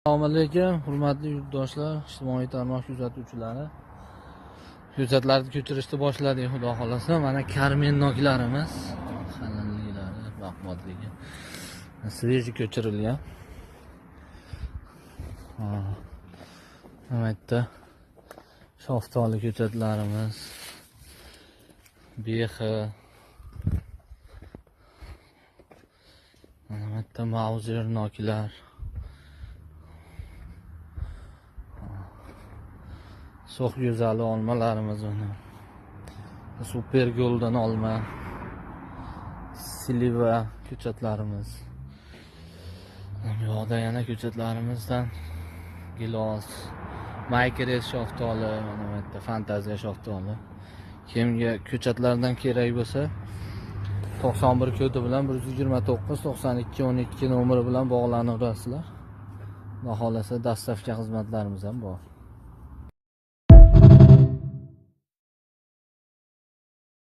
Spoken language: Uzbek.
Assalomu alaykum, hurmatli yurtdoshlar, ijtimoiy tarmoq kuzatuvchilari. Hujjatlarni ko'chirishni boshladik, xudo xolasa. Mana karmen noklarimiz, qalinliklari, baquvvatligi. Sveji ko'chirilgan. Mana yerda shaftoli ko'chatlarimiz, behi. Mana yerda mauzer noklar. So'q go'zali olmalarimiz mana. Super goldan olma. Siliva ko'chatlarimiz. Bu yoqda yana ko'chatlarimizdan gilos, Maykeres shaftoli, mana bu yerda fantaziya shaftoli. Kimga ko'chatlardan kerak bo'lsa, 91 kodi bilan 129 92 12 nomeri bilan bog'lanaverasizlar. Xudo xolasa dastavka xizmatlarimiz ham bor.